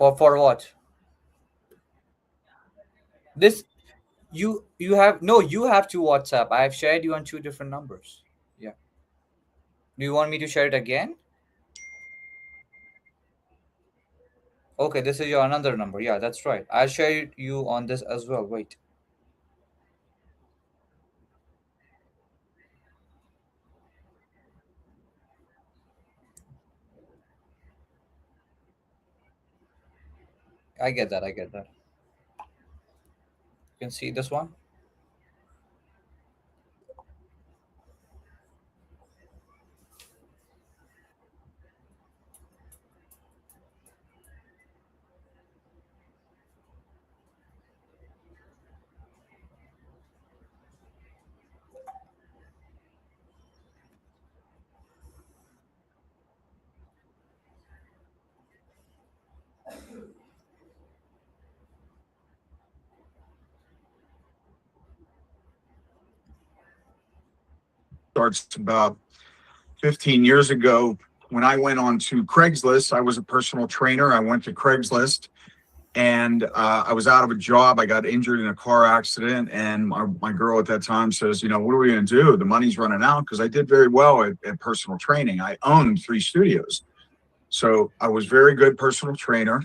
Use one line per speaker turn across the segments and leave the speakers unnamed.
For what? This you have no, you have to WhatsApp. I have shared you on two different numbers. Yeah. Do you want me to share it again? Okay, this is your another number. Yeah, that's right. I'll share you on this as well. Wait. I get that. I get that. You can see this one.
Starts about 15 years ago when I went on to Craigslist. I was a personal trainer. I went to Craigslist and I was out of a job. I got injured in a car accident. And my girl at that time says, what are we going to do? The money's running out, because I did very well at personal training. I owned 3 studios. So I was very good personal trainer.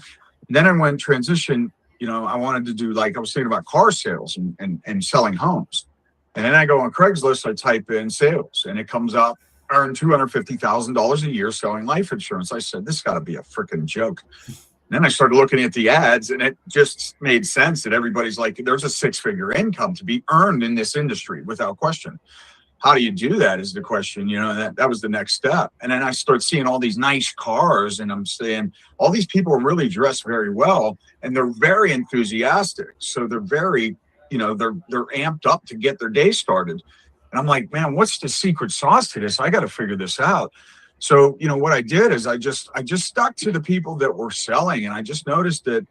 Then I went transition. I wanted to do, like, I was thinking about car sales and selling homes. And then I go on Craigslist, I type in sales, and it comes up, earn $250,000 a year selling life insurance. I said, this got to be a freaking joke. And then I started looking at the ads, and it just made sense that everybody's like, there's a 6-figure income to be earned in this industry without question. How do you do that is the question, that was the next step. And then I start seeing all these nice cars, and I'm saying, all these people are really dressed very well, and they're very enthusiastic. So they're very, they're amped up to get their day started. And I'm like, man, what's the secret sauce to this? I got to figure this out. So, what I did is I just stuck to the people that were selling, and I just noticed that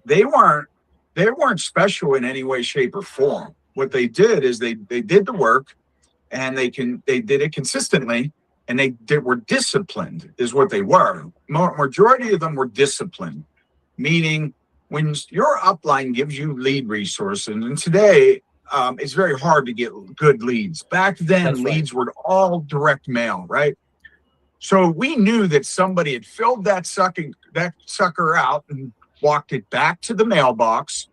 they weren't special in any way, shape, or form. What they did is they did the work, and they did it consistently, and were disciplined is what they were. Majority of them were disciplined, meaning when your upline gives you lead resources, and today it's very hard to get good leads. Back then,
That's right.
leads were all direct mail, right? So we knew that somebody had filled that sucker out and walked it back to the mailbox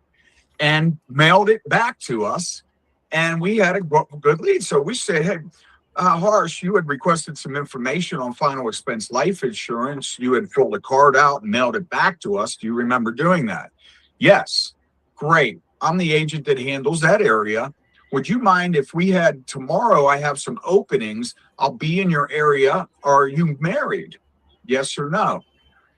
and mailed it back to us. And we had a good lead. So we said, hey, Harsh, you had requested some information on final expense life insurance. You had filled a card out and mailed it back to us. Do you remember doing that? Yes. Great. I'm the agent that handles that area. Would you mind if we had tomorrow? I have some openings. I'll be in your area. Are you married? Yes or no?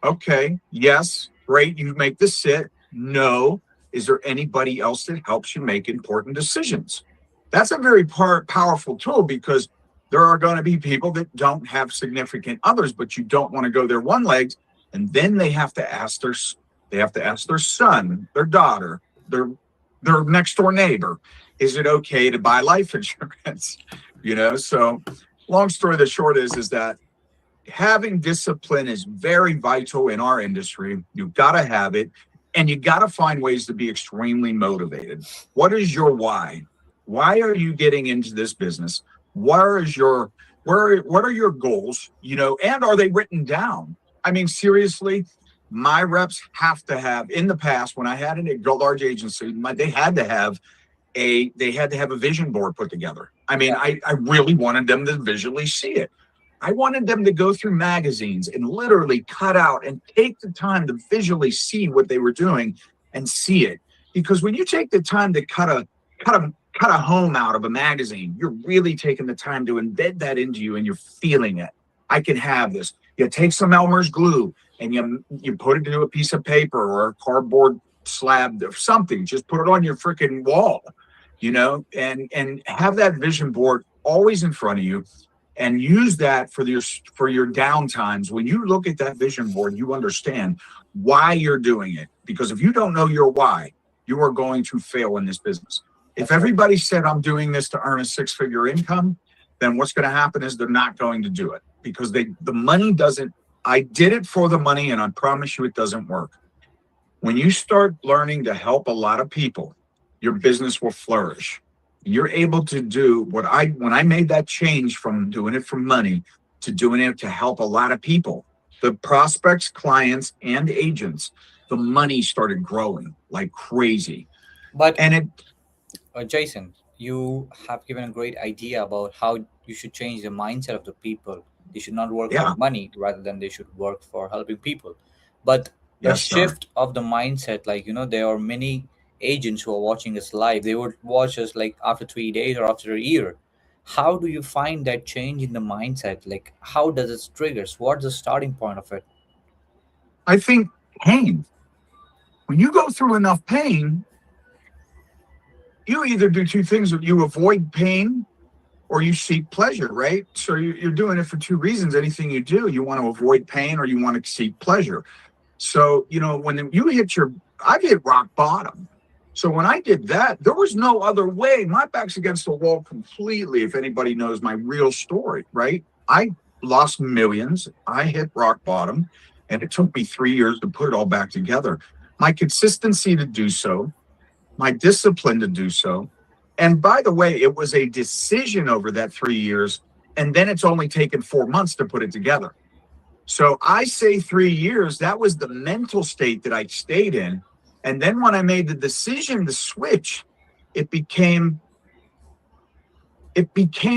Okay. Yes. Great. You make the sit. No. Is there anybody else that helps you make important decisions? That's a very powerful tool, because there are going to be people that don't have significant others, but you don't want to go their one legs, and then they have to ask their son, their daughter, their next door neighbor, is it okay to buy life insurance? So long story the short is that having discipline is very vital in our industry. You've got to have it. And you got to find ways to be extremely motivated. What is your why? Why are you getting into this business? What are your goals? And are they written down? I mean, seriously, my reps have to have, in the past, when I had a large agency, they had to have a vision board put together. I mean, I really wanted them to visually see it. I wanted them to go through magazines and literally cut out and take the time to visually see what they were doing and see it. Because when you take the time to cut a home out of a magazine, you're really taking the time to embed that into you, and you're feeling it. I can have this. You take some Elmer's glue and you put it into a piece of paper or a cardboard slab or something. Just put it on your freaking wall, and have that vision board always in front of you. And use that for your down times. When you look at that vision board, you understand why you're doing it. Because if you don't know your why, you are going to fail in this business. If everybody said, I'm doing this to earn a 6-figure income, then what's going to happen is they're not going to do it, because the money doesn't. I did it for the money, and I promise you it doesn't work. When you start learning to help a lot of people, your business will flourish. You're able to do when I made that change from doing it for money to doing it to help a lot of people, the prospects, clients, and agents, the money started growing like crazy.
But
And it,
Jason, you have given a great idea about how you should change the mindset of the people. They should not work for
yeah,
money rather than they should work for helping people. But the
yes, sir.
shift of the mindset, like, there are many agents who are watching us live. They would watch us like after 3 days or after a year. How do you find that change in the mindset? Like, how does it triggers? What's the starting point of it?
I think pain, when you go through enough pain, you either do two things: you avoid pain or you seek pleasure, right? So you're doing it for two reasons. Anything you do, you want to avoid pain or you want to seek pleasure. So, when you hit I've hit rock bottom. So when I did that, there was no other way. My back's against the wall completely. If anybody knows my real story, right? I lost millions. I hit rock bottom, and it took me 3 years to put it all back together. My consistency to do so, my discipline to do so. And by the way, it was a decision over that 3 years. And then it's only taken 4 months to put it together. So I say 3 years, that was the mental state that I stayed in. And then when I made the decision to switch, it became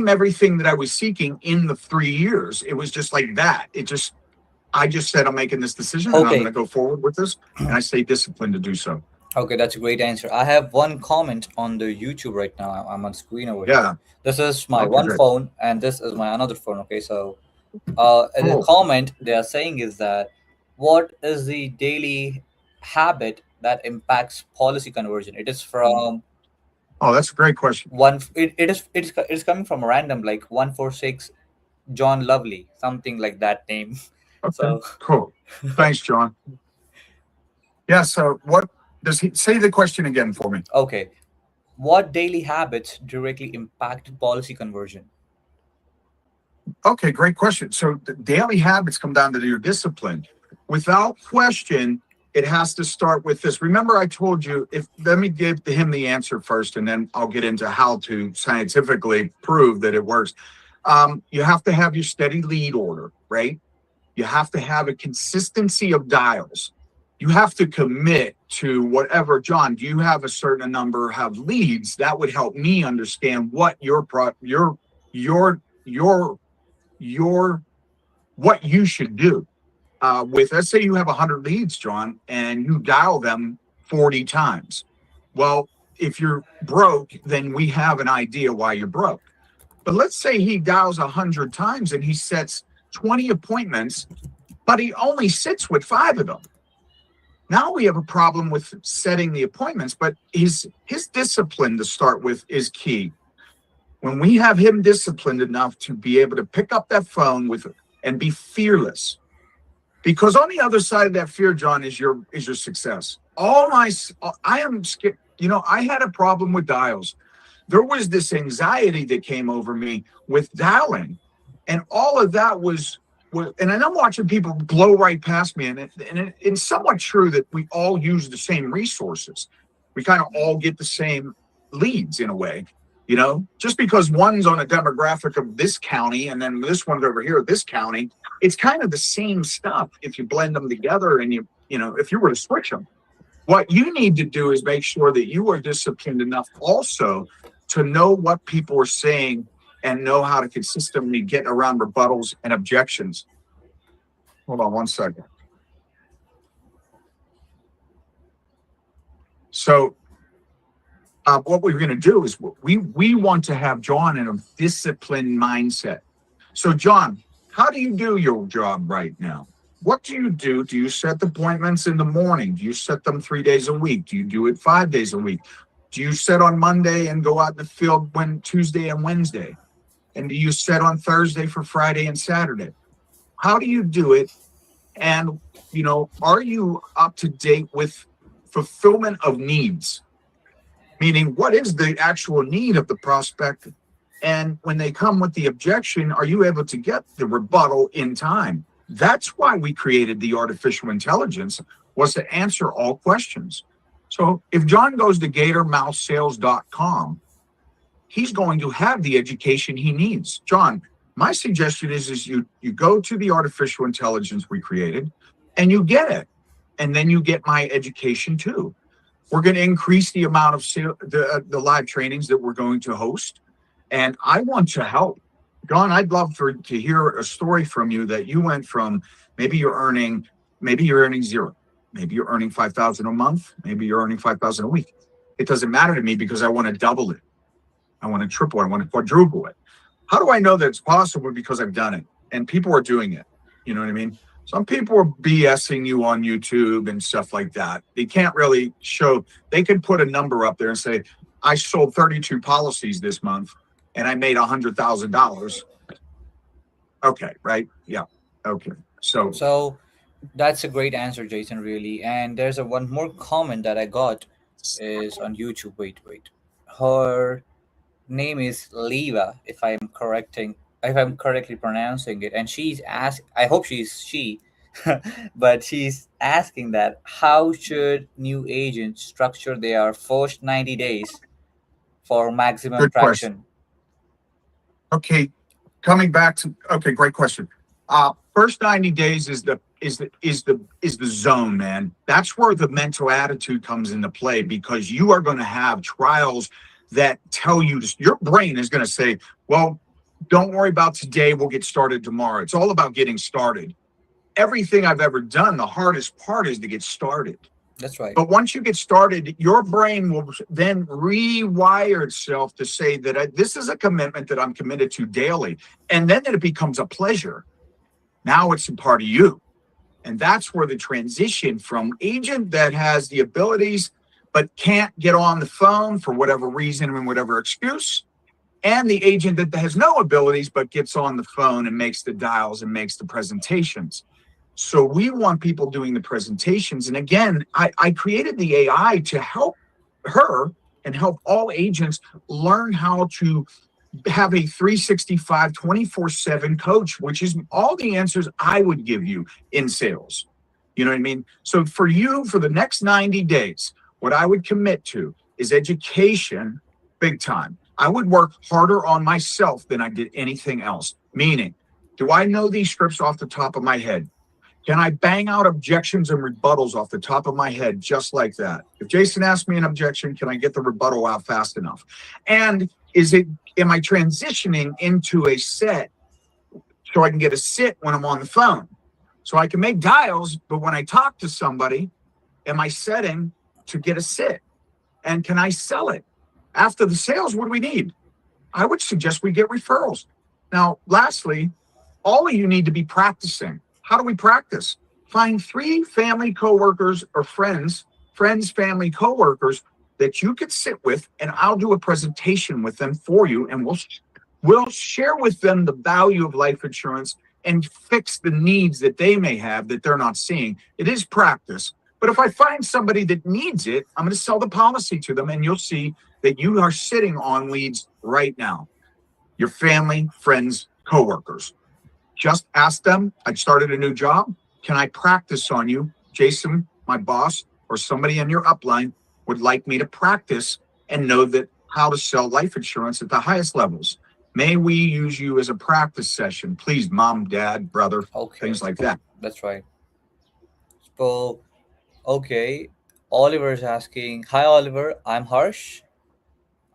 everything that I was seeking in the 3 years. It was just like that. I just said, I'm making this decision and I'm going
Okay.
to go forward with this. And I stay disciplined to do so.
Okay, that's a great answer. I have one comment on the YouTube right now. I'm on screen over here.
Yeah.
This is my
Okay,
one
good.
phone, and this is my another phone. Okay, so the
Cool.
comment they are saying is that what is the daily habit that impacts policy conversion? It is from
Oh, that's a great question.
one. It is coming from a random like 146 John Lovely, something like that name.
Okay,
So
cool. Thanks, John. Yeah. So what does he say the question again for me?
okay, what daily habits directly impact policy conversion?
Okay, great question. So the daily habits come down to your discipline. Without question, it has to start with this. Remember, I told you, if let me give him the answer first, and then I'll get into how to scientifically prove that it works. You have to have your steady lead order, right? You have to have a consistency of dials. You have to commit to whatever. John, do you have a certain number of leads? That would help me understand what your your what you should do. With, let's say you have 100 leads, John, and you dial them 40 times. Well, if you're broke, then we have an idea why you're broke. But let's say he dials 100 times and he sets 20 appointments, but he only sits with 5 of them. Now we have a problem with setting the appointments, but his discipline to start with is key. When we have him disciplined enough to be able to pick up that phone and be fearless, because on the other side of that fear, John, is your success. I am scared. I had a problem with dials. There was this anxiety that came over me with dialing, and all of that was. And I'm watching people blow right past me, and it's somewhat true that we all use the same resources. We kind of all get the same leads in a way. Just because one's on a demographic of this county and then this one's over here, this county, it's kind of the same stuff if you blend them together and if you were to switch them. What you need to do is make sure that you are disciplined enough also to know what people are saying and know how to consistently get around rebuttals and objections. Hold on one second. So what we're going to do is we want to have John in a disciplined mindset. So, John, how do you do your job right now? What do you do? Do you set appointments in the morning? Do you set them 3 days a week? Do you do it 5 days a week? Do you set on Monday and go out in the field Tuesday and Wednesday? And do you set on Thursday for Friday and Saturday? How do you do it? And, are you up to date with fulfillment of needs? Meaning, what is the actual need of the prospect? And when they come with the objection, are you able to get the rebuttal in time? That's why we created the artificial intelligence, was to answer all questions. So if John goes to gatormouthsales.com, he's going to have the education he needs. John, my suggestion is you go to the artificial intelligence we created and you get it. And then you get my education too. We're going to increase the amount of the live trainings that we're going to host. And I want to help. John, I'd love to hear a story from you that you went from maybe you're earning zero. Maybe you're earning 5,000 a month. Maybe you're earning 5,000 a week. It doesn't matter to me because I want to double it. I want to triple it. I want to quadruple it. How do I know that it's possible? Because I've done it and people are doing it. You know what I mean? Some people are BSing you on YouTube and stuff like that. They can't really show, they can put a number up there and say, I sold 32 policies this month and I made $100,000. Okay, right? Yeah. Okay.
So that's a great answer, Jason, really. And there's a one more comment that I got is on YouTube. Wait. Her name is Leva, if I'm correctly pronouncing it. And she's asked, I hope she's she, but she's asking that how should new agents structure their first 90 days for maximum
Good question.
traction?
Okay, coming back to great question. First 90 days is the zone, man. That's where the mental attitude comes into play because you are going to have trials that tell you your brain is going to say, well, don't worry about today, we'll get started tomorrow. It's all about getting started. Everything I've ever done, the hardest part is to get started.
That's right.
But once you get started, your brain will then rewire itself to say that this is a commitment that I'm committed to daily. And then it becomes a pleasure. Now it's a part of you. And that's where the transition from agent that has the abilities but can't get on the phone for whatever reason and whatever excuse, and the agent that has no abilities but gets on the phone and makes the dials and makes the presentations. So we want people doing the presentations. And again, I created the AI to help her and help all agents learn how to have a 365, 24/7 coach, which is all the answers I would give you in sales. You know what I mean? So for you, for the next 90 days, what I would commit to is education big time. I would work harder on myself than I did anything else. Meaning, do I know these scripts off the top of my head? Can I bang out objections and rebuttals off the top of my head just like that? If Jason asks me an objection, can I get the rebuttal out fast enough? And am I transitioning into a set so I can get a sit when I'm on the phone? So I can make dials, but when I talk to somebody, am I setting to get a sit? And can I sell it? After the sales, what do we need? I would suggest we get referrals. Now, lastly, all of you need to be practicing. How do we practice? Find 3 family coworkers or friends, family coworkers that you could sit with, and I'll do a presentation with them for you, and we'll share with them the value of life insurance and fix the needs that they may have that they're not seeing. It is practice. But if I find somebody that needs it, I'm going to sell the policy to them, and you'll see that you are sitting on leads right now. Your family, friends, coworkers. Just ask them, I started a new job. Can I practice on you? Jason, my boss, or somebody in your upline would like me to practice and know that how to sell life insurance at the highest levels. May we use you as a practice session? Please, mom, dad, brother, things like that.
That's right. So, okay. Oliver is asking, hi, Oliver. I'm Harsh.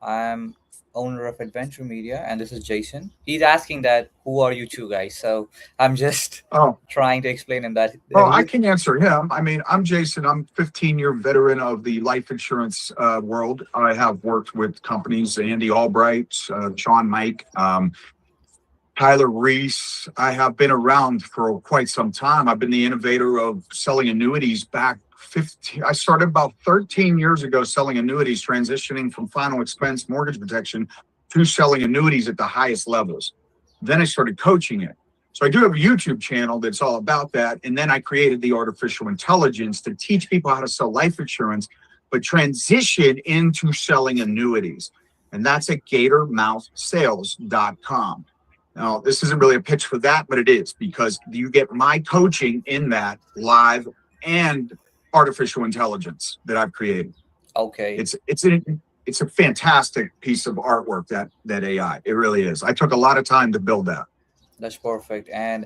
I'm owner of Adventure Media, and this is Jason. He's asking that who are you two guys? So I'm just trying to explain him that.
I can answer him. I mean, I'm Jason. I'm 15-year veteran of the life insurance world. I have worked with companies, Andy Albright, Sean Mike, Tyler Reese. I have been around for quite some time. I've been the innovator of selling annuities back 15. I started about 13 years ago selling annuities, transitioning from final expense mortgage protection to selling annuities at the highest levels. Then I started coaching it. So I do have a YouTube channel that's all about that. And then I created the artificial intelligence to teach people how to sell life insurance, but transition into selling annuities. And that's at gatormouthsales.com. Now, this isn't really a pitch for that, but it is because you get my coaching in that live and artificial intelligence that I've created.
Okay,
It's a fantastic piece of artwork, that AI. It really is. I took a lot of time to build that.
that's perfect. And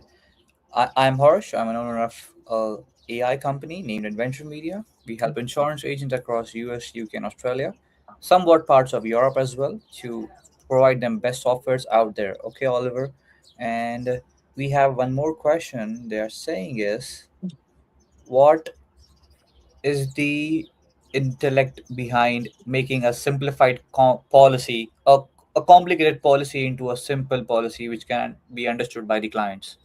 I'm Harsh. I'm an owner of a AI company named Adventure Media. We help insurance agents across US, UK, and Australia, somewhat parts of Europe as well, to provide them best offers out there. Okay, Oliver. And we have one more question. They are saying is, what is the intellect behind making a simplified policy, a complicated policy into a simple policy which can be understood by the clients?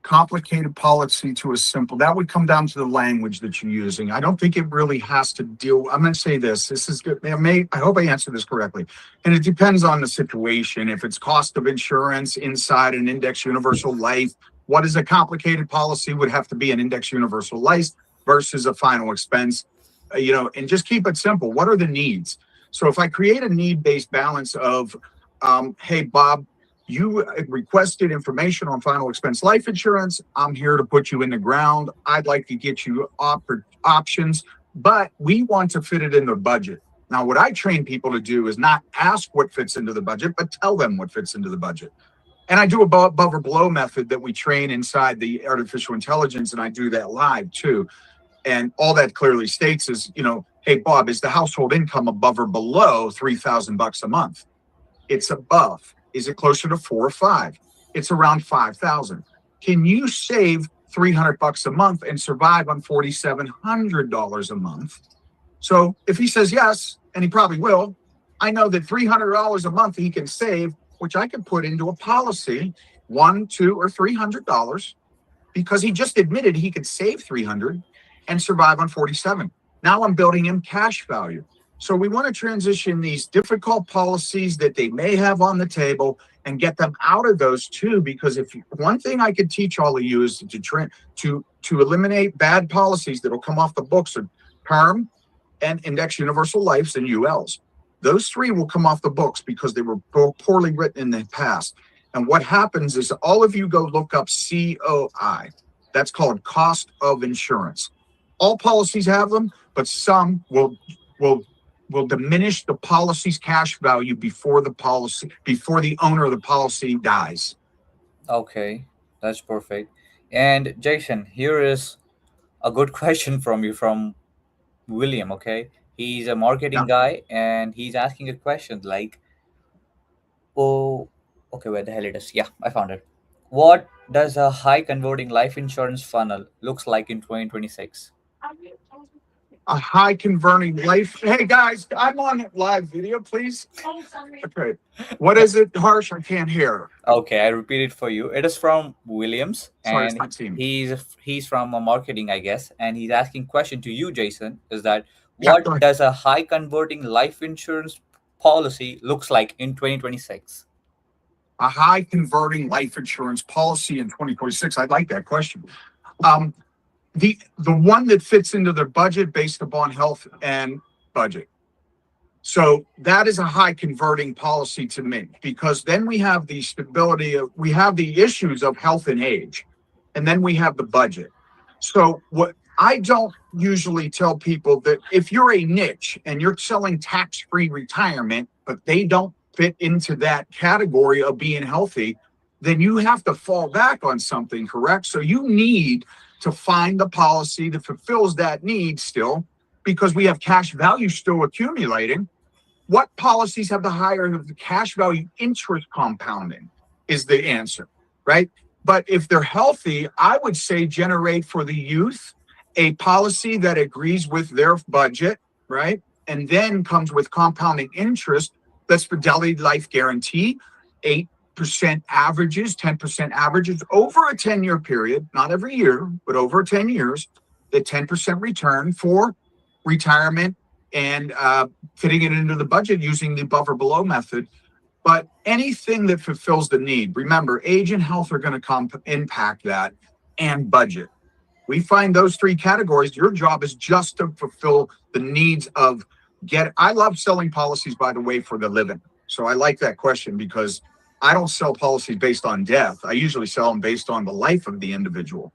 Complicated policy to a simple, that would come down to the language that you're using. I don't think it really has to deal. I'm going to say this is good. I hope I answered this correctly. And it depends on the situation. If it's cost of insurance inside an index universal life, what is a complicated policy would have to be an index universal life versus a final expense. And just keep it simple. What are the needs? So if I create a need-based balance of, hey, Bob, you requested information on final expense life insurance. I'm here to put you in the ground. I'd like to get you options, but we want to fit it in the budget. Now, what I train people to do is not ask what fits into the budget, but tell them what fits into the budget. And I do a above or below method that we train inside the artificial intelligence, and I do that live too. And all that clearly states is, hey, Bob, is the household income above or below $3,000 a month? It's above. Is it closer to 4 or 5? It's around 5,000. Can you save $300 a month and survive on $4,700 a month? So if he says yes, and he probably will, I know that $300 a month he can save, which I can put into a policy, $100, $200, or $300, because he just admitted he could save 300 and survive on 47. Now I'm building him cash value. So we want to transition these difficult policies that they may have on the table and get them out of those too. Because if one thing I could teach all of you is to eliminate bad policies that will come off the books are term and index universal lives and ULs. Those three will come off the books because they were poorly written in the past. And what happens is all of you go look up COI. That's called cost of insurance. All policies have them, but some will diminish the policy's cash value before the owner of the policy dies.
Okay, that's perfect. And Jason, here is a good question from you from William. Okay, he's a marketing
Now,
guy and he's asking a question like, oh, okay, where the hell it is? Yeah, I found it. What does a high converting life insurance funnel looks like in 2026?
a high converting life. Hey guys, I'm on live video, please. Okay. What is it, Harsh? I can't hear.
Okay, I repeat it for you. It is from Williams,
Sorry, it's
and
my team.
he's from a marketing, I guess, and he's asking question to you, Jason. Is that
Yeah,
what
go ahead.
does a high converting life insurance policy looks like in 2026?
A high converting life insurance policy in 2026. I like that question. Um, the one that fits into their budget based upon health and budget. So that is a high converting policy to me, because then we have the stability of, we have the issues of health and age, and then we have the budget. So what I don't usually tell people that if you're a niche and you're selling tax-free retirement, but they don't fit into that category of being healthy, then you have to fall back on something, correct? So you need to find the policy that fulfills that need still, because we have cash value still accumulating. What policies have the higher of the cash value interest compounding is the answer, right? But if they're healthy, I would say generate for the youth a policy that agrees with their budget, right? And then comes with compounding interest. That's Fidelity Life Guarantee, 8% averages, 10% averages over a 10-year period, not every year, but over 10 years, the 10% return for retirement and fitting it into the budget using the above or below method. But anything that fulfills the need, remember, age and health are going to impact that, and budget. We find those three categories. Your job is just to fulfill the needs of I love selling policies, by the way, for the living. So I like that question, because I don't sell policies based on death. I usually sell them based on the life of the individual,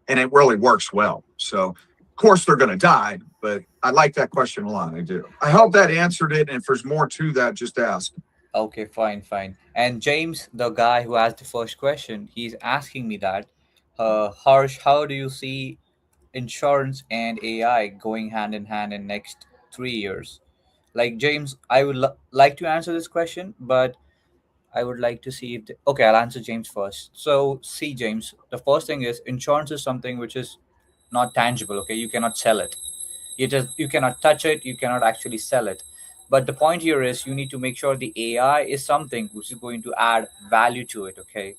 and it really works well. So course, they're going to die, but I like that question a lot. I do. I hope that answered it. And if there's more to that, just ask.
Okay, fine, fine. And James, the guy who asked the first question, he's asking me that, Harsh, how do you see insurance and AI going hand in hand in next 3 years? Like James, I would like to answer this question, but I would like to see if okay, I'll answer James first. So, see, James, the first thing is insurance is something which is not tangible. Okay, you cannot sell it. You cannot touch it. You cannot actually sell it. But the point here is you need to make sure the AI is something which is going to add value to it. Okay,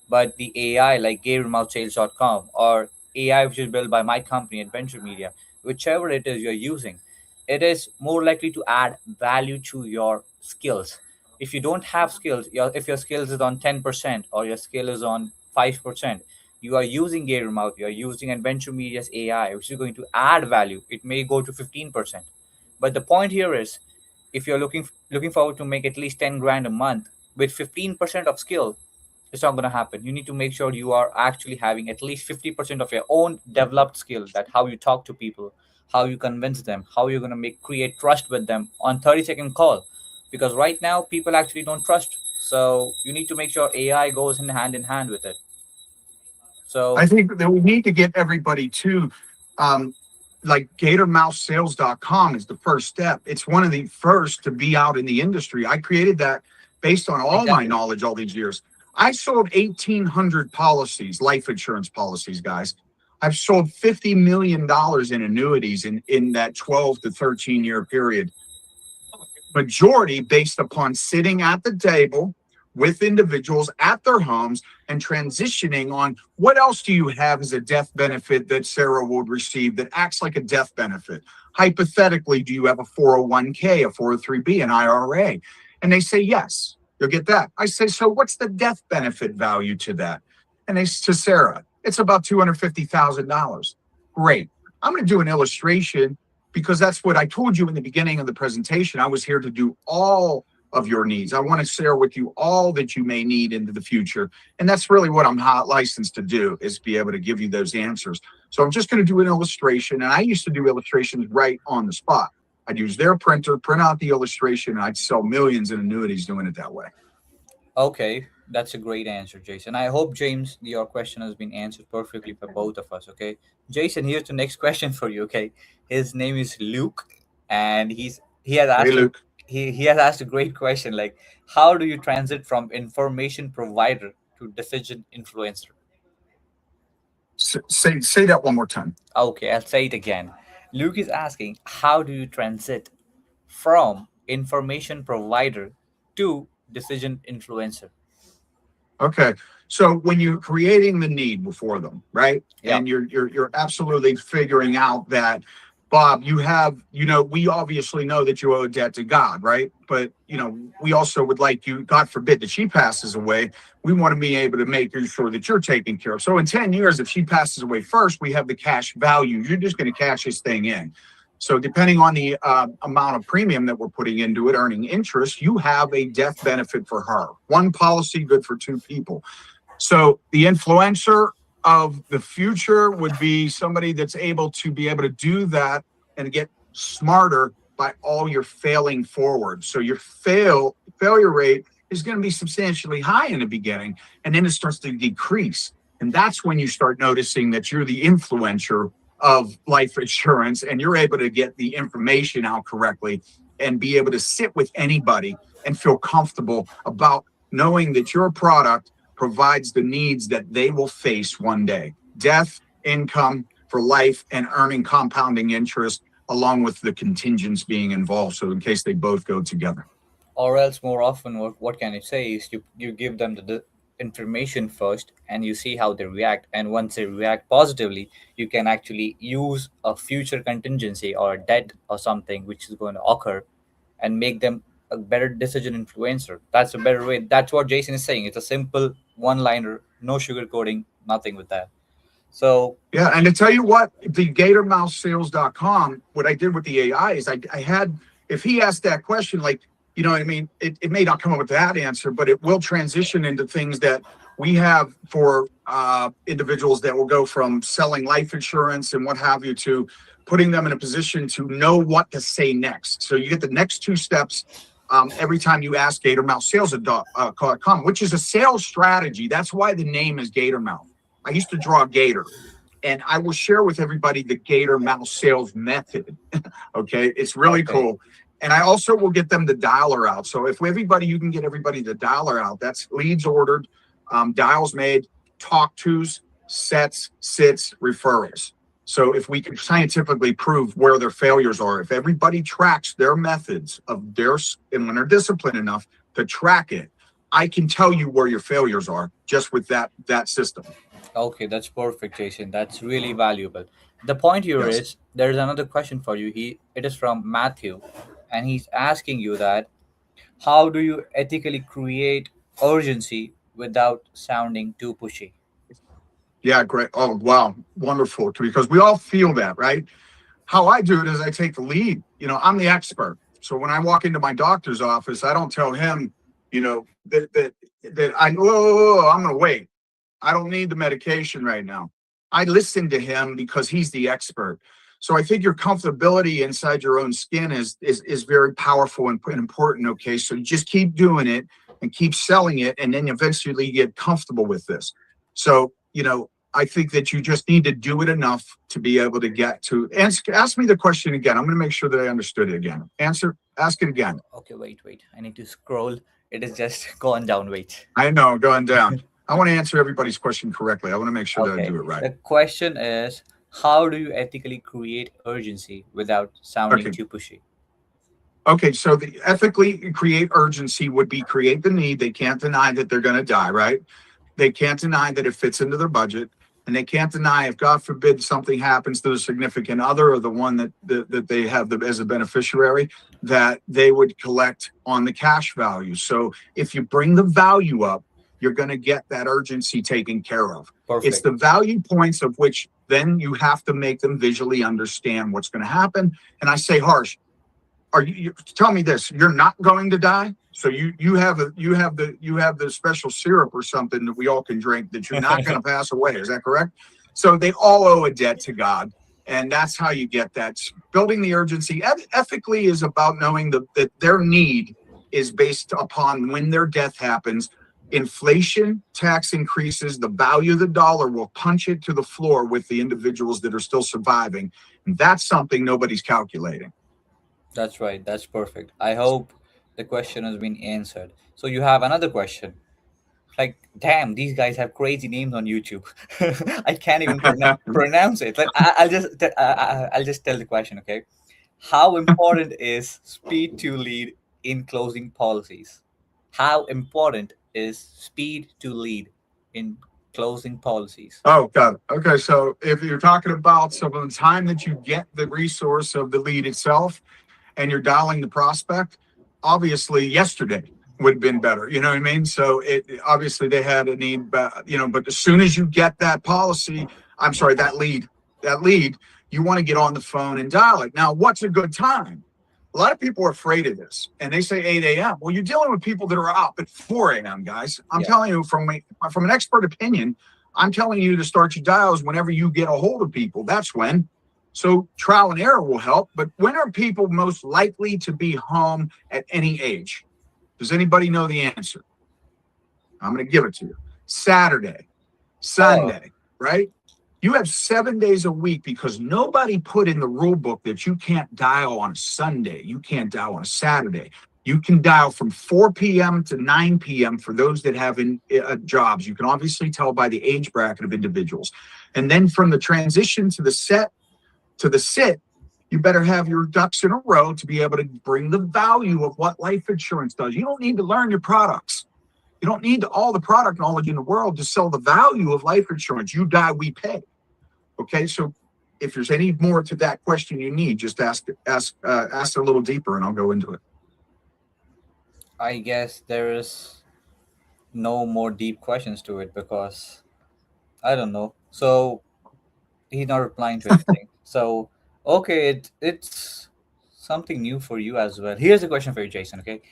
but the AI like GatorMouthSales.com or AI which is built by my company Adventure Media, whichever it is you're using, it is more likely to add value to your skills. If you don't have skills, if your skills is on 10% or your skill is on 5%, you are using Gatormouth, you are using Adventure Media's AI, which is going to add value. It may go to 15%. But the point here is, if you're looking forward to make at least 10 grand a month with 15% of skill, it's not going to happen. You need to make sure you are actually having at least 50% of your own developed skill, that how you talk to people, how you convince them, how you're going to make create trust with them on 30-second call. Because right now people actually don't trust. So you need to make sure AI goes in hand with it.
I
So
think that we need to get everybody to um, like gatormousesales.com is the first step. It's one of the first to be out in the industry. I created that based on all my
exactly.
knowledge all these years. I sold 1,800 policies, life insurance policies, guys. I've sold $50 million in annuities in that 12 to 13 year period. Majority based upon sitting at the table with individuals at their homes and transitioning on what else do you have as a death benefit that Sarah would receive that acts like a death benefit. Hypothetically, do you have a 401k, a 403b, an IRA? And they say yes. You'll get that. I say, so what's the death benefit value to that? And they to Sarah, it's about $250,000. Great. I'm going to do an illustration because that's what I told you in the beginning of the presentation. I was here to do all of your needs. I want to share with you all that you may need into the future. And that's really what I'm licensed to do, is be able to give you those answers. So I'm just going to do an illustration. And I used to do illustrations right on the spot. I'd use their printer, print out the illustration, and I'd sell millions in annuities doing it that way.
Okay, that's a great answer, Jason. I hope, James, your question has been answered perfectly for both of us. Okay, Jason, here's the next question for you. Okay, his name is Luke, and he has
Hey,
asked a
Luke.
he has asked a great question. Like, how do you transit from information provider to decision influencer?
Say that one more time.
Okay, I'll say it again. Luke is asking, how do you transit from information provider to decision influencer?
Okay. So when you're creating the need before them, right?
Yeah.
And you're absolutely figuring out that, Bob, you have, we obviously know that you owe a debt to God, right? But we also would like you, God forbid that she passes away. We want to be able to make sure that you're taken care of. So in 10 years, if she passes away first, we have the cash value. You're just going to cash this thing in. So depending on the amount of premium that we're putting into it, earning interest, you have a death benefit for her. One policy, good for two people. So the influencer of the future would be somebody that's able to do that and get smarter by all your failing forward. So your failure rate is going to be substantially high in the beginning, and then it starts to decrease. And that's when you start noticing that you're the influencer of life insurance and you're able to get the information out correctly and be able to sit with anybody and feel comfortable about knowing that your product provides the needs that they will face one day: death, income for life, and earning compounding interest, along with the contingents being involved. So, in case they both go together.
Or else, more often, what can I say is you give them the information first and you see how they react. And once they react positively, you can actually use a future contingency or a debt or something which is going to occur and make them a better decision influencer. That's a better way. That's what Jason is saying. It's a simple one liner, no sugarcoating, nothing with that. So,
Yeah, and to tell you what, the GatorMouseSales.com, what I did with the AI is I had, if he asked that question, like, what I mean, it may not come up with that answer, but it will transition into things that we have for individuals that will go from selling life insurance and what have you to putting them in a position to know what to say next. So you get the next two steps every time you ask GatorMouthSales.com, which is a sales strategy. That's why the name is GatorMouth. I used to draw a gator, and I will share with everybody the GatorMouth sales method. Okay, it's really
Okay.
cool. And I also will get them the dialer out. So if everybody, you can get everybody the dialer out. That's leads ordered, dials made, talk tos, sets, sits, referrals. So if we can scientifically prove where their failures are, if everybody tracks their methods of theirs, and when they're disciplined enough to track it, I can tell you where your failures are just with that system.
Okay, that's perfect, Jason. That's really valuable. The point here
Yes.
is there is another question for you. It is from Matthew, and he's asking you that how do you ethically create urgency without sounding too pushy?
Yeah, great. Oh, wow. Wonderful. Because we all feel that, right? How I do it is I take the lead. I'm the expert. So when I walk into my doctor's office, I don't tell him, that I'm going to wait. I don't need the medication right now. I listen to him because he's the expert. So I think your comfortability inside your own skin is very powerful and important. Okay, so you just keep doing it and keep selling it, and then eventually you get comfortable with this. So I think that you just need to do it enough to be able to get to ask me the question again. I'm going to make sure that I understood it again. Ask it again.
Okay, wait. I need to scroll. It is just gone down. Wait.
I know, going down. I want to answer everybody's question correctly. I want to make sure that I
Okay.
do it right.
The question is how do you ethically create urgency without sounding
Okay.
too pushy?
Okay, so the ethically create urgency would be create the need. They can't deny that they're going to die, right? They can't deny that it fits into their budget, and they can't deny if God forbid something happens to the significant other or the one that they have as a beneficiary, that they would collect on the cash value. So if you bring the value up, you're going to get that urgency taken care of. It's
Perfect.
the value points of which then you have to make them visually understand what's going to happen. And I say, Harsh, you tell me this, you're not going to die, so you have the special syrup or something that we all can drink that you're not going to pass away, is that correct? So they all owe a debt to God, and that's how you get that. Building the urgency ethically is about knowing that their need is based upon when their death happens. Inflation, tax increases, the value of the dollar will punch it to the floor with the individuals that are still surviving, and that's something nobody's calculating.
That's right. That's perfect. I hope the question has been answered. So you have another question. Like, damn, these guys have crazy names on YouTube. I can't even pronounce it. Like, I'll just tell the question. Okay, how important is speed to lead in closing policies? How important is speed to lead in closing policies?
Oh, got it. Okay, so if you're talking about some of the time that you get the resource of the lead itself and you're dialing the prospect, obviously yesterday would have been better. You know what I mean? So it obviously they had a need, but as soon as you get that policy, I'm sorry, that lead, you want to get on the phone and dial it. Now, what's a good time? A lot of people are afraid of this, and they say 8 a.m. Well, you're dealing with people that are up at 4 a.m., guys. I'm
Yeah,
telling you from an expert opinion, I'm telling you to start your dials whenever you get a hold of people. That's when. So trial and error will help. But when are people most likely to be home at any age? Does anybody know the answer? I'm going to give it to you. Saturday,
oh,
Sunday, right? You have 7 days a week because nobody put in the rule book that you can't dial on a Sunday. You can't dial on a Saturday. You can dial from 4 p.m. to 9 p.m. for those that have jobs. You can obviously tell by the age bracket of individuals. And then from the transition to the set to the sit, you better have your ducks in a row to be able to bring the value of what life insurance does. You don't need to learn your products. You don't need all the product knowledge in the world to sell the value of life insurance. You die, we pay. Okay, so if there's any more to that question you need, just ask a little deeper, and I'll go into it.
I guess there is no more deep questions to it because I don't know. So he's not replying to anything. So okay, it's something new for you as well. Here's a question for you, Jason. Okay,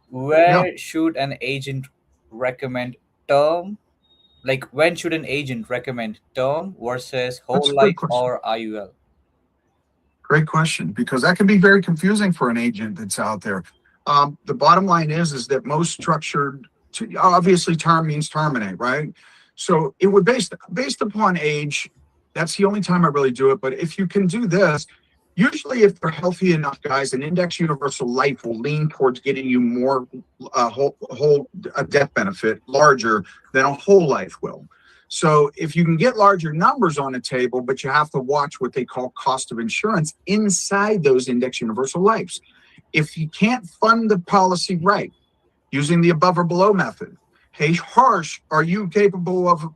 Yeah,
where should an agent recommend term? Like when should an agent recommend term versus
that's
whole
a good
life
question.
or IUL?
Great question, because that can be very confusing for an agent that's out there. The bottom line is that most structured, obviously, term means terminate, right? So it would based upon age. That's the only time I really do it. But if you can do this, usually if they're healthy enough, guys, an index universal life will lean towards getting you more whole a death benefit larger than a whole life will. So if you can get larger numbers on the table, but you have to watch what they call cost of insurance inside those index universal lives. If you can't fund the policy right using the above or below method, hey, Harsh, are you capable of,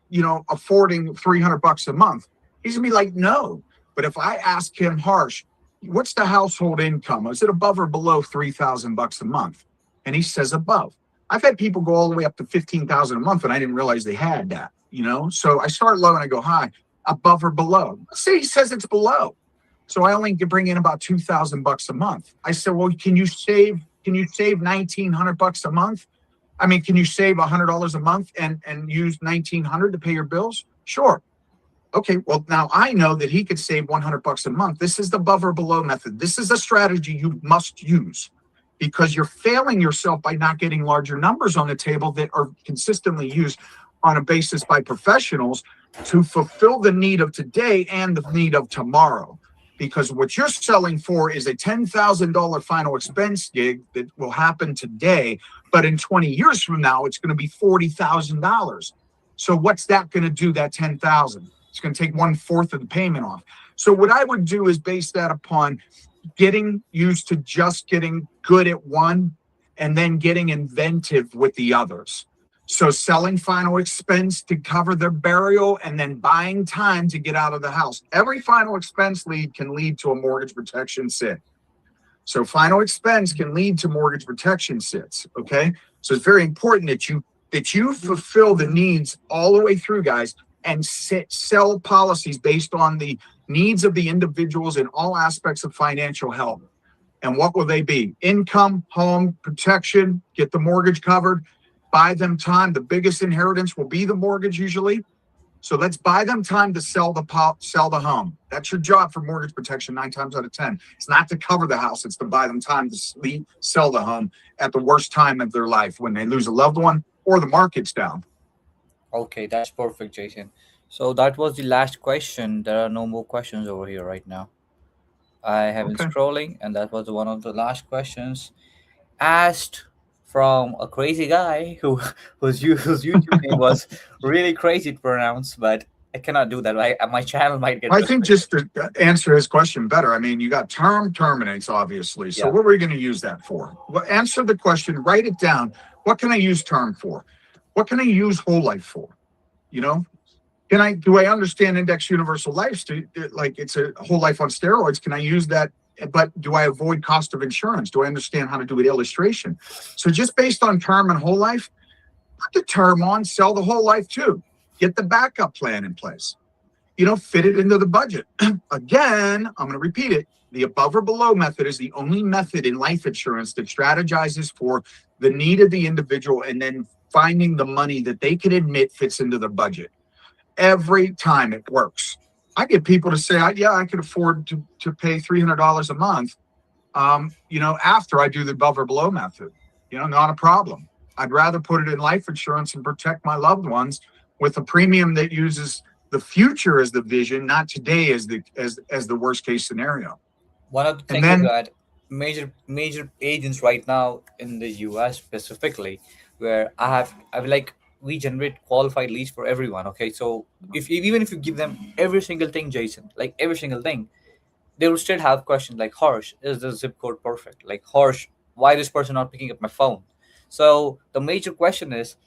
affording $300 a month? He's gonna be like, no. But if I ask him, Harsh, what's the household income? Is it above or below $3,000 a month? And he says above. I've had people go all the way up to 15,000 a month, and I didn't realize they had that. So I start low and I go high, above or below. Let's say he says it's below. So I only can bring in about $2,000 a month. I said, well, can you save $1,900 a month? I mean, can you save $100 a month and use $1,900 to pay your bills? Sure. Okay, well, now I know that he could save $100 a month. This is the above or below method. This is a strategy you must use, because you're failing yourself by not getting larger numbers on the table that are consistently used on a basis by professionals to fulfill the need of today and the need of tomorrow. Because what you're selling for is a $10,000 final expense gig that will happen today, but in 20 years from now, it's going to be $40,000. So what's that going to do, that 10,000? It's going to take 1/4 of the payment off. So what I would do is base that upon getting used to just getting good at one and then getting inventive with the others. So selling final expense to cover their burial and then buying time to get out of the house. Every final expense lead can lead to a mortgage protection sit. So final expense can lead to mortgage protection sits. Okay. So it's very important that you fulfill the needs all the way through, guys, and sell policies based on the needs of the individuals in all aspects of financial health. And what will they be? Income, home, protection, get the mortgage covered, buy them time. The biggest inheritance will be the mortgage usually. So let's buy them time to sell the home. That's your job for mortgage protection 9 times out of 10. It's not to cover the house. It's to buy them time to sell the home at the worst time of their life, when they lose a loved one or the market's down.
Okay, that's perfect, Jason. So that was the last question. There are no more questions over here right now. I have been
Okay.
scrolling, and that was one of the last questions asked from a crazy guy who whose YouTube name was really crazy to pronounce, but I cannot do that. My channel might get
I think
restricted.
just to answer his question better, I mean, you got term terminates, obviously. So
Yeah.
what were you going to use that for? Well, answer the question, write it down. What can I use term for? What can I use whole life for? You know, do I understand index universal life? Like it's a whole life on steroids. Can I use that? But do I avoid cost of insurance? Do I understand how to do an illustration? So just based on term and whole life, put the term on, sell the whole life too. Get the backup plan in place. Fit it into the budget. Again, I'm going to repeat it. The above or below method is the only method in life insurance that strategizes for the need of the individual and then finding the money that they can admit fits into the budget. Every time it works. I get people to say, yeah, I can afford to pay $300 a month, after I do the above or below method. Not a problem. I'd rather put it in life insurance and protect my loved ones with a premium that uses the future as the vision, not today as the worst case scenario.
One of the
And
things is
then,
that major agents right now in the US specifically, where I've like we generate qualified leads for everyone. Okay, so if even if you give them every single thing, Jason, like every single thing, they will still have questions like, Harsh, is the zip code perfect? Like, Harsh, why this person not picking up my phone? So the major question is,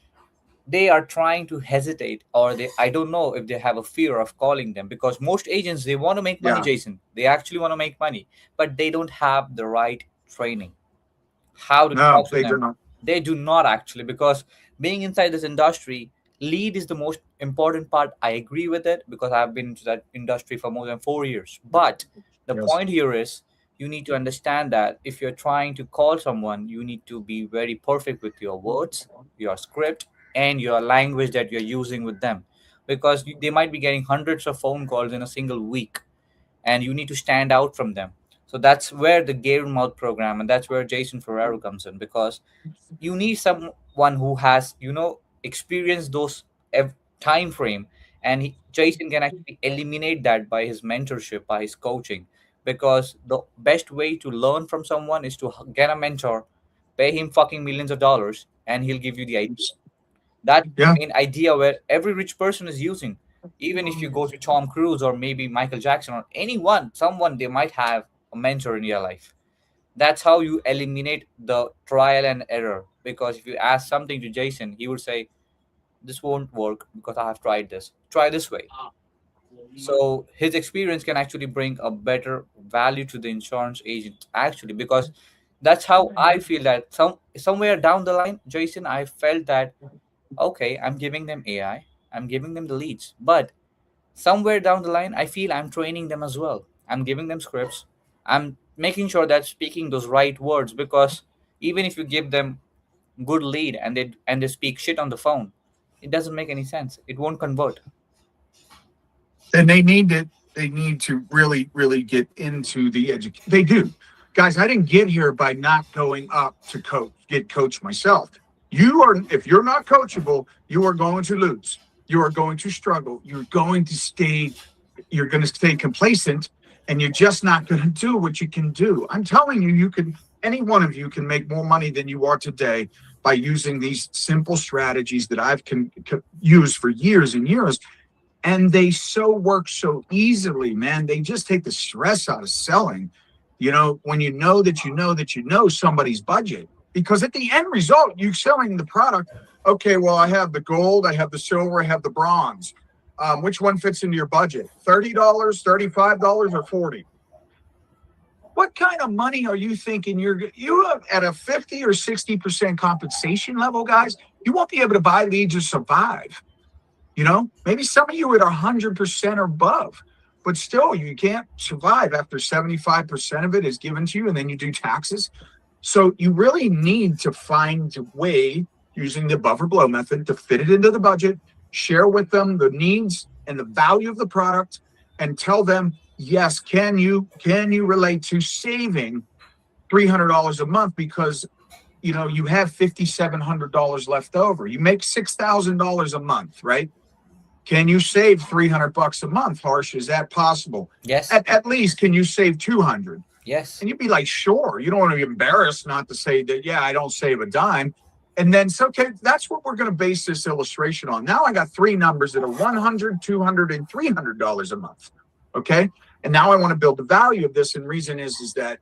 they are trying to hesitate, or they, I don't know if they have a fear of calling them, because most agents, they want to make money,
yeah,
Jason. They actually want to make money, but they don't have the right training how to
no,
talk to
they do
them.
not.
They do not actually, because being inside this industry, lead is the most important part. I agree with it because I've been into that industry for more than 4 years. But the
Yes.
point here is, you need to understand that if you're trying to call someone, you need to be very perfect with your words, your script, and your language that you're using with them, because they might be getting hundreds of phone calls in a single week, and you need to stand out from them. So that's where the Gale Mouth program, and that's where Jason Ferrero comes in, because you need someone who has, experienced those time frame, and Jason can actually eliminate that by his mentorship, by his coaching, because the best way to learn from someone is to get a mentor, pay him fucking millions of dollars, and he'll give you the idea. That's
Yeah.
the main idea where every rich person is using. Even if you go to Tom Cruise or maybe Michael Jackson or anyone, someone, they might have a mentor in your life. That's how you eliminate the trial and error. Because if you ask something to Jason, he would say, "This won't work because I have tried this. Try this way." So his experience can actually bring a better value to the insurance agent, actually, because that's how I feel that somewhere down the line, Jason, I felt that okay, I'm giving them AI, I'm giving them the leads, but somewhere down the line, I feel I'm training them as well. I'm giving them scripts. I'm making sure that speaking those right words, because even if you give them good lead and they speak shit on the phone, it doesn't make any sense. It won't convert.
And they need to really, really get into the education. They do. Guys, I didn't get here by not going up to get coached myself. If you're not coachable, you are going to lose. You are going to struggle. You're going to stay complacent, and you're just not going to do what you can do. I'm telling you, any one of you can make more money than you are today by using these simple strategies that I've used for years and years, and they so work so easily, man. They just take the stress out of selling. When you know somebody's budget, because at the end result, you're selling the product. Okay, well, I have the gold, I have the silver, I have the bronze. Which one fits into your budget? $30, $35, or 40? What kind of money are you thinking you at a 50 or 60% compensation level, guys? You won't be able to buy leads or survive. Maybe some of you at 100% or above, but still you can't survive after 75% of it is given to you, and then you do taxes. So you really need to find a way, using the above or below method, to fit it into the budget, share with them the needs and the value of the product, and tell them, yes, can you relate to saving $300 a month because you have $5,700 left over. You make $6,000 a month, right? Can you save $300 a month, Harsh? Is that possible?
Yes.
At least, can you save 200?
Yes.
And you'd be like, sure. You don't want to be embarrassed not to say that, yeah, I don't save a dime. And then, so, okay, that's what we're going to base this illustration on. Now I got three numbers that are $100, $200, and $300 a month. Okay. And now I want to build the value of this. And reason is that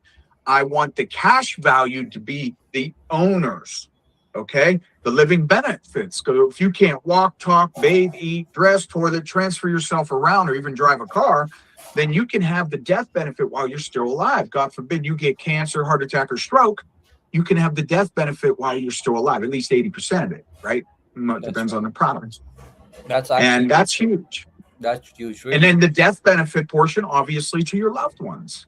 I want the cash value to be the owners. Okay. The living benefits. Because if you can't walk, talk, bathe, eat, dress, toilet, transfer yourself around, or even drive a car, then you can have the death benefit while you're still alive. God forbid you get cancer, heart attack, or stroke. You can have the death benefit while you're still alive, at least 80% of it, right? It depends on the product.
That's actually
And that's huge.
that's huge.
And
Really,
then the death benefit portion, obviously, to your loved ones.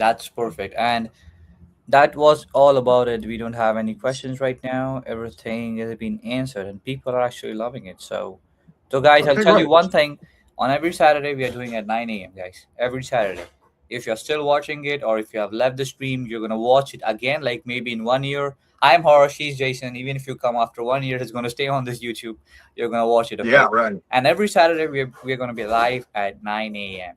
that's perfect. And that was all about it. We don't have any questions right now. Everything has been answered, and people are actually loving it. So guys, I'll
Okay,
tell you
great.
one thing. On every Saturday, we are doing at 9 a.m., guys. Every Saturday. If you're still watching it, or if you have left the stream, you're gonna watch it again, like maybe in 1 year. I'm Horror, she's Jason. Even if you come after 1 year, it's gonna stay on this YouTube. You're gonna watch it, okay?
Yeah, right.
And every Saturday, we're gonna be live at 9 a.m.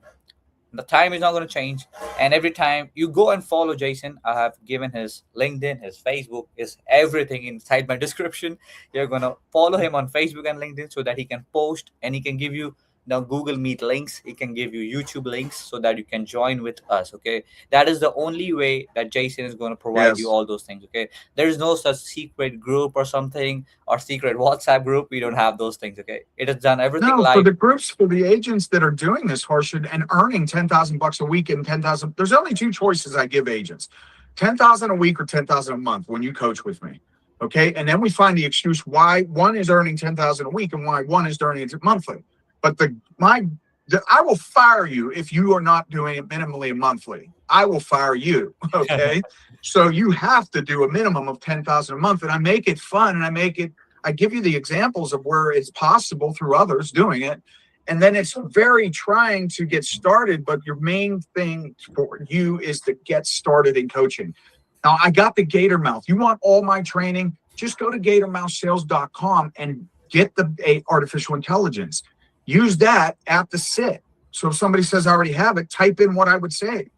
The time is not going to change, and every time you go and follow Jason, I have given his LinkedIn, his Facebook, his everything inside my description. You're going to follow him on Facebook and LinkedIn so that he can post, and he can give you the Google Meet links. He can give you YouTube links so that you can join with us. Okay, that is the only way that Jason is going to provide you
Yes.
all those things. Okay, there is no such secret group or something, or secret WhatsApp group. We don't have those things. Okay, it has done everything
No, for
live.
the groups, for the agents that are doing this, Harshad, and earning $10,000 a week and 10,000, there's only two choices I give agents: 10,000 a week or 10,000 a month when you coach with me. Okay. And then we find the excuse why one is earning 10,000 a week and why one is earning it monthly. But I will fire you if you are not doing it minimally and monthly. I will fire you. Okay. So you have to do a minimum of 10,000 a month. And I make it fun, and I give you the examples of where it's possible through others doing it. And then it's very trying to get started, but your main thing for you is to get started in coaching. Now, I got the Gator Mouth. You want all my training? Just go to gatormouthsales.com and get the artificial intelligence. Use that at the sit. So if somebody says I already have it, type in what I would say,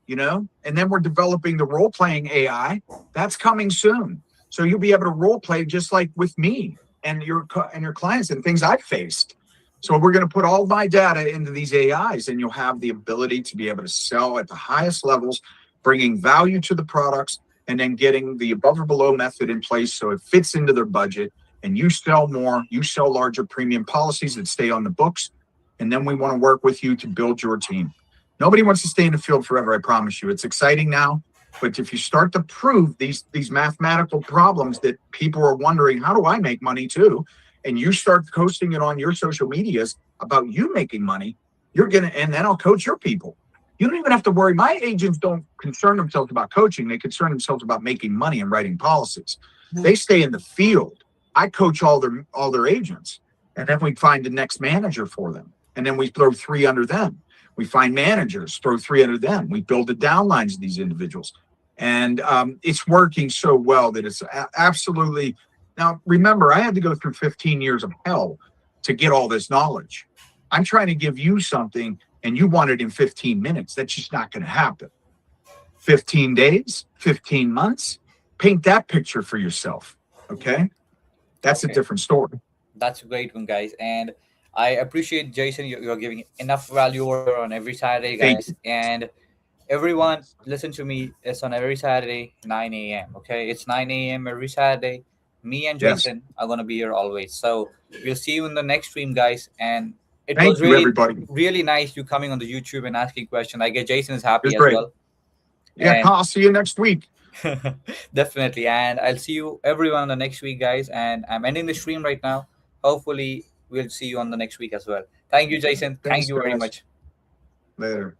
and then we're developing the role playing AI. That's coming soon. So you'll be able to role play just like with me and your clients and things I've faced. So we're going to put all my data into these AIs, and you'll have the ability to be able to sell at the highest levels, bringing value to the products, and then getting the above or below method in place so it fits into their budget, and you sell more, you sell larger premium policies that stay on the books, and then we want to work with you to build your team. Nobody wants to stay in the field forever, I promise you. It's exciting now, but if you start to prove these mathematical problems that people are wondering, how do I make money too? And you start posting it on your social medias about you making money, and then I'll coach your people. You don't even have to worry. My agents don't concern themselves about coaching. They concern themselves about making money and writing policies. They stay in the field. I coach all their agents, and then we find the next manager for them. And then we throw 3 under them. We find managers, throw 3 under them. We build the downlines of these individuals. And it's working so well that it's absolutely. Now, remember, I had to go through 15 years of hell to get all this knowledge. I'm trying to give you something, and you want it in 15 minutes. That's just not going to happen. 15 days, 15 months, paint that picture for yourself, okay? That's a
Okay.
different story.
That's a great one, guys. And I appreciate, Jason, you're giving enough value over here on every Saturday,
Thank
guys.
you.
And everyone, listen to me. It's on every Saturday, 9 a.m. Okay, it's 9 a.m. every Saturday. Me and
Yes.
Jason are gonna be here always. So we'll see you in the next stream, guys. And it was
Thank you,
really,
everybody.
really nice you coming on the YouTube and asking questions. I guess Jason is happy
It's
as
great.
well.
Yeah,
And
I'll see you next week.
definitely. And I'll see you everyone on the next week, guys. And I'm ending the stream right now. Hopefully, we'll see you on the next week as well. Thank you, Jason. Thank
Thanks,
you very
guys.
much.
Later.